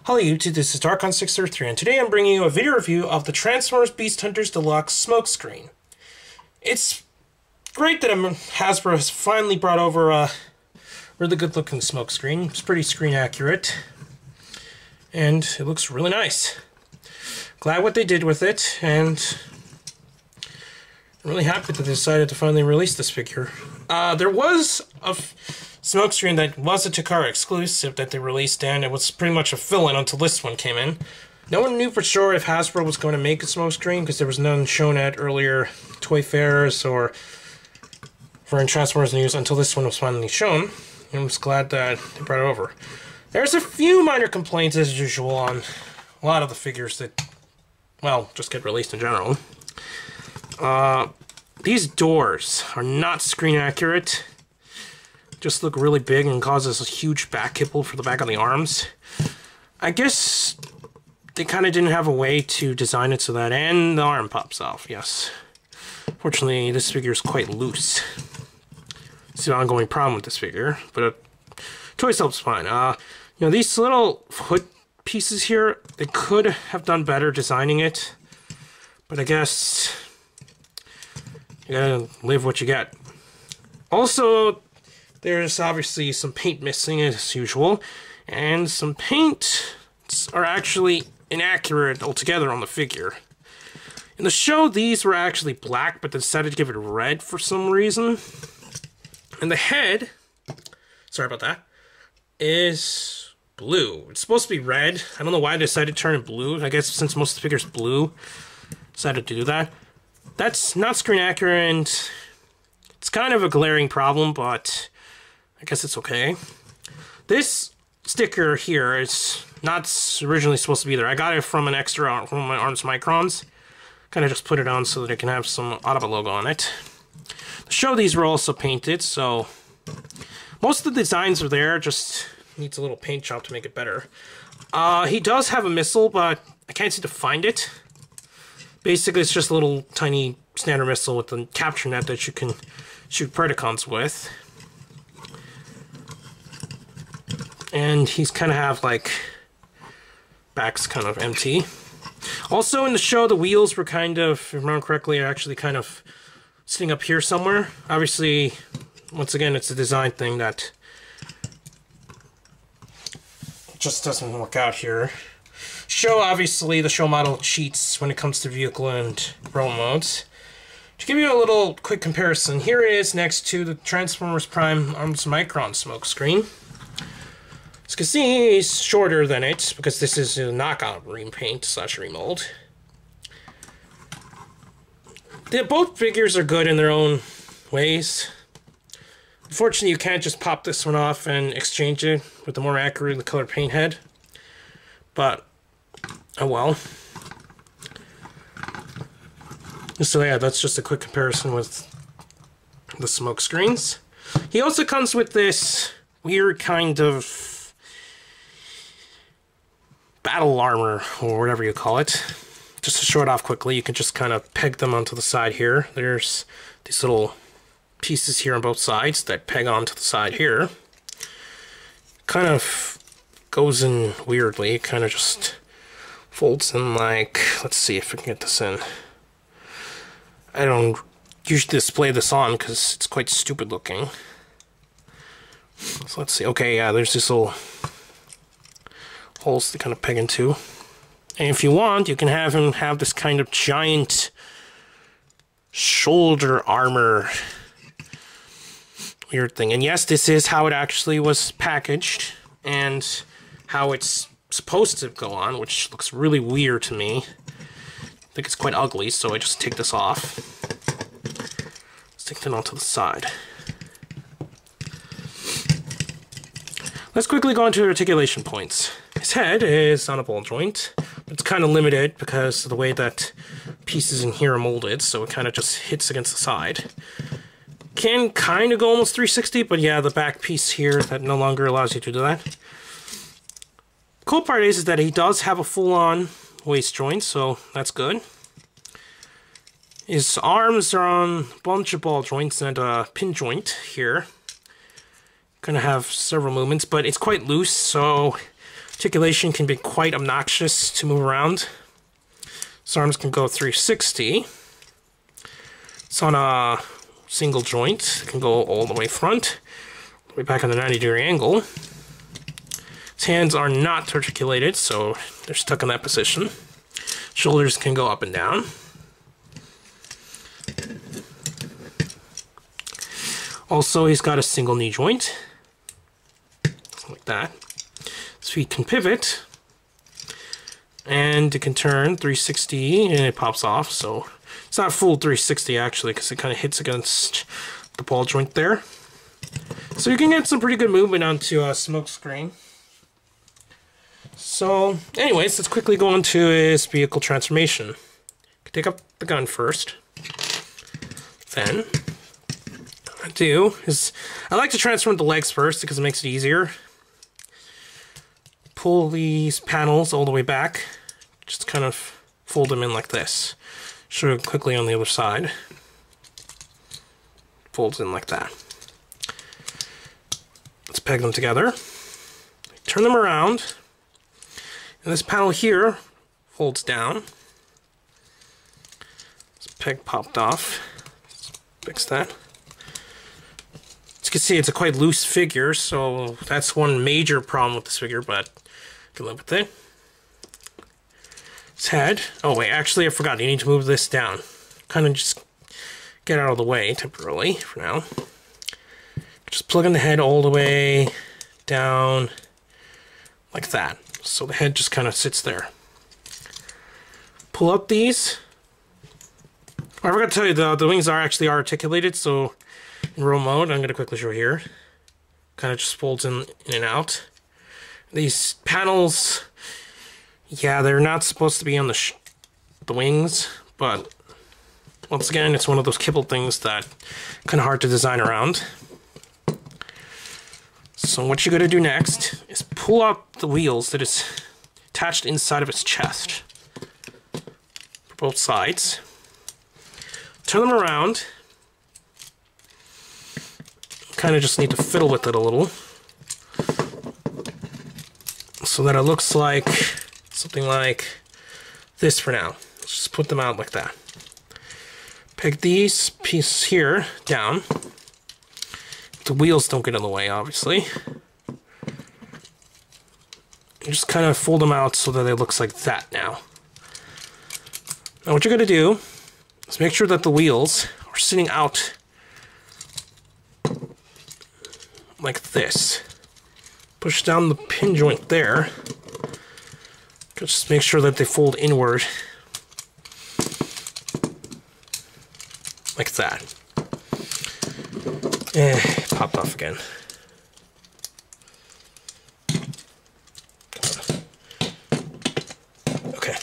Hello YouTube, this is Darkon633, and today I'm bringing you a video review of the Transformers Beast Hunters Deluxe Smokescreen. It's great that Hasbro has finally brought over a really good looking smokescreen. It's pretty screen accurate, and it looks really nice. Glad what they did with it, and I'm really happy that they decided to finally release this figure. There was a smokescreen that was a Takara exclusive that they released, and it was pretty much a fill-in until this one came in. No one knew for sure if Hasbro was going to make a smokescreen because there was none shown at earlier toy fairs or for in Transformers news until this one was finally shown. And I was glad that they brought it over. There's a few minor complaints as usual on a lot of the figures that, well, just get released in general. These doors are not screen accurate. Just look really big and causes a huge back kipple for the back of the arms. I guess they kind of didn't have a way to design it so that, and the arm pops off, yes. Fortunately, this figure is quite loose. It's an ongoing problem with this figure, but toy helps fine. You know, these little foot pieces here, they could have done better designing it, but I guess you gotta live what you get. Also, there's obviously some paint missing as usual, and some paint are actually inaccurate altogether on the figure. In the show, these were actually black, but they decided to give it red for some reason. And the head, sorry about that, is blue. It's supposed to be red. I don't know why they decided to turn it blue. I guess since most of the figure's blue, decided to do that. That's not screen accurate, and it's kind of a glaring problem, but I guess it's okay. This sticker here is not originally supposed to be there. I got it from an extra from my Arms Microns. Kind of just put it on so that it can have some Autobot logo on it. The show these were also painted, so most of the designs are there, just needs a little paint job to make it better. He does have a missile, but I can't seem to find it. Basically, it's just a little tiny standard missile with a capture net that you can shoot Predacons with. And he's kind of have, like, back's kind of empty. Also, in the show, the wheels were kind of, if I remember correctly, are actually kind of sitting up here somewhere. Obviously, once again, it's a design thing that just doesn't work out here. Show, obviously, the show model cheats when it comes to vehicle and roll modes. To give you a little quick comparison, here it is next to the Transformers Prime Arms Micron smokescreen. As you can see, he's shorter than it, because this is a knockout repaint / remold. Both figures are good in their own ways. Unfortunately, you can't just pop this one off and exchange it with the more accurately colored paint head. But, oh well. So yeah, that's just a quick comparison with the smoke screens. He also comes with this weird kind of battle armor, or whatever you call it. Just to show it off quickly, you can just kind of peg them onto the side here. There's these little pieces here on both sides that peg onto the side here. Kind of goes in weirdly, kind of just folds in like, let's see if we can get this in. I don't usually display this on because it's quite stupid looking. So let's see, okay, yeah, there's these little holes to kind of peg into. And if you want, you can have him have this kind of giant shoulder armor weird thing. And yes, this is how it actually was packaged and how it's supposed to go on, which looks really weird to me. I think it's quite ugly, so I just take this off. Stick it onto the side. Let's quickly go into articulation points. His head is on a ball joint, but it's kind of limited because of the way that pieces in here are molded, so it kind of just hits against the side. Can kind of go almost 360, but yeah, the back piece here, that no longer allows you to do that. Cool part is that he does have a full-on waist joint, so that's good. His arms are on a bunch of ball joints and a pin joint here. Gonna have several movements, but it's quite loose, so Articulation can be quite obnoxious to move around. So arms can go 360. It's on a single joint. It can go all the way front, all the way back on the 90-degree angle. His hands are not articulated, so they're stuck in that position. Shoulders can go up and down. Also, he's got a single knee joint, like that. His feet can pivot, and it can turn 360, and it pops off. So it's not full 360 actually, because it kind of hits against the ball joint there. So you can get some pretty good movement onto a Smokescreen. So, anyways, let's quickly go into his vehicle transformation. Take up the gun first. Then, what I do is, I like to transform the legs first because it makes it easier. Pull these panels all the way back. Just kind of fold them in like this. Show it quickly on the other side. Folds in like that. Let's peg them together. Turn them around. And this panel here folds down. This peg popped off. Let's fix that. As you can see, it's a quite loose figure, so that's one major problem with this figure, but I can live with it. His head. Oh wait, actually I forgot. You need to move this down. Kind of just get out of the way temporarily for now. Just plug in the head all the way down like that. So the head just kind of sits there. Pull up these. I forgot to tell you, the wings are actually articulated, so in row mode, I'm going to quickly show here. Kind of just folds in and out. These panels, yeah, they're not supposed to be on the wings, but once again, it's one of those kibble things that kind of hard to design around. So what you're going to do next is pull up the wheels that is attached inside of its chest for both sides. Turn them around. Kind of just need to fiddle with it a little so that it looks like something like this for now. Let's just put them out like that. Peg these pieces here down. The wheels don't get in the way, obviously. You just kind of fold them out so that it looks like that now. Now what you're going to do is make sure that the wheels are sitting out like this. Push down the pin joint there. Just make sure that they fold inward like that. Popped off again. Okay.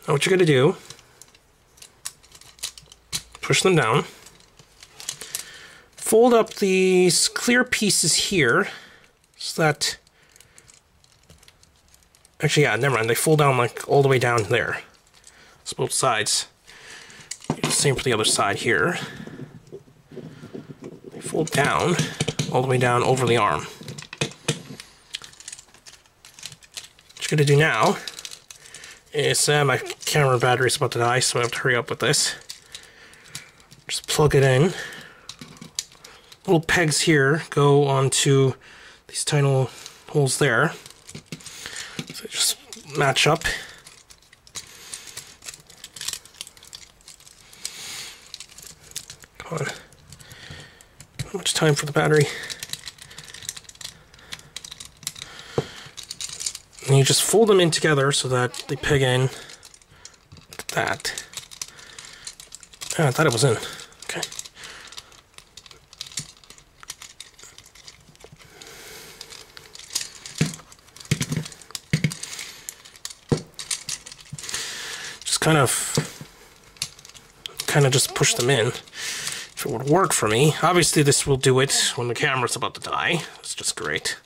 Now what you're going to do, push them down, fold up these clear pieces here so that, actually yeah, never mind, they fold down like all the way down there. So both sides. Same for the other side here. Fold down, all the way down over the arm. What you're going to do now is, my camera battery is about to die, so I have to hurry up with this. Just plug it in. Little pegs here go onto these tiny holes there. So just match up. Come on. How much time for the battery? And you just fold them in together so that they peg in like that. Oh, I thought it was in. Okay. Just kind of just push them in. If it would work for me. Obviously this will do it when the camera's about to die. It's just great.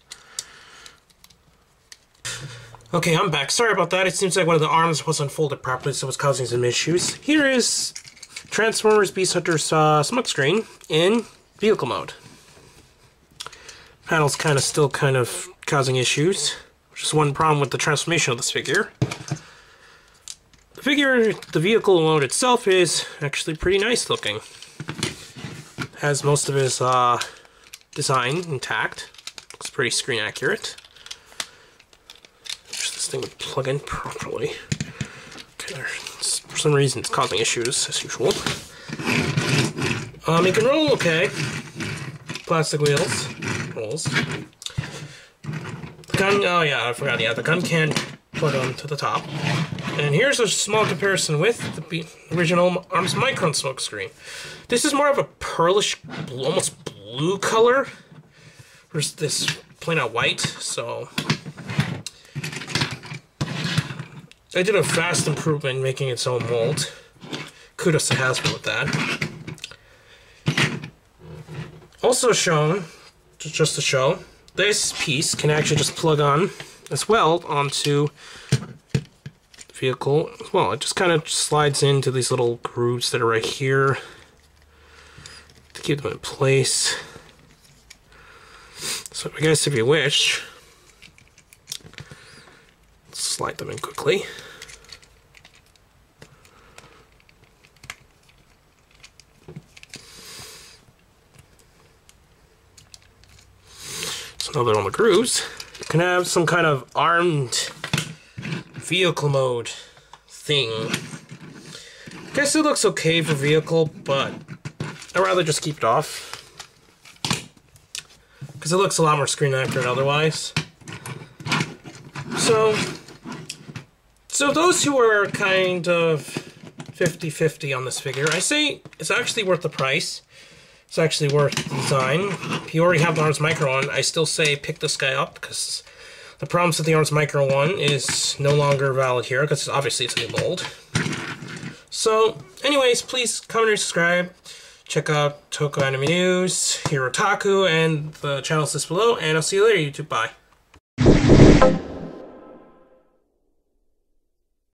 Okay, I'm back. Sorry about that. It seems like one of the arms wasn't folded properly, so it was causing some issues. Here is Transformers Beast Hunter's Smokescreen in vehicle mode. Panel's still kind of causing issues, which is one problem with the transformation of this figure. The vehicle mode itself is actually pretty nice looking. Has most of his design intact. Looks pretty screen accurate. Wish this thing would plug in properly. Okay, for some reason it's causing issues as usual. It can roll okay. Plastic wheels. Rolls. The gun, oh yeah, I forgot, yeah, the gun can plug onto the top. And here's a small comparison with the original Arms Micron Smokescreen. This is more of a pearlish, almost blue color. Versus this plain out white, so I did a vast improvement in making its own mold. Kudos to Hasbro with that. Also shown, just to show, this piece can actually just plug on as well onto the vehicle. Well, it just kind of slides into these little grooves that are right here to keep them in place. So I guess if you wish, slide them in quickly. So now they're on the grooves, you can have some kind of armed vehicle mode thing. I guess it looks okay for vehicle, but I'd rather just keep it off. Because it looks a lot more screen accurate otherwise. So those who are kind of 50-50 on this figure, I say it's actually worth the price. It's actually worth the design. If you already have the Arms Micron, I still say pick this guy up, because the problems with the Arms Micron one is no longer valid here, because obviously it's a new mold. So, anyways, please comment and subscribe. Check out Toko Anime News, Hero Taku, and the channels listed below, and I'll see you later, YouTube. Bye.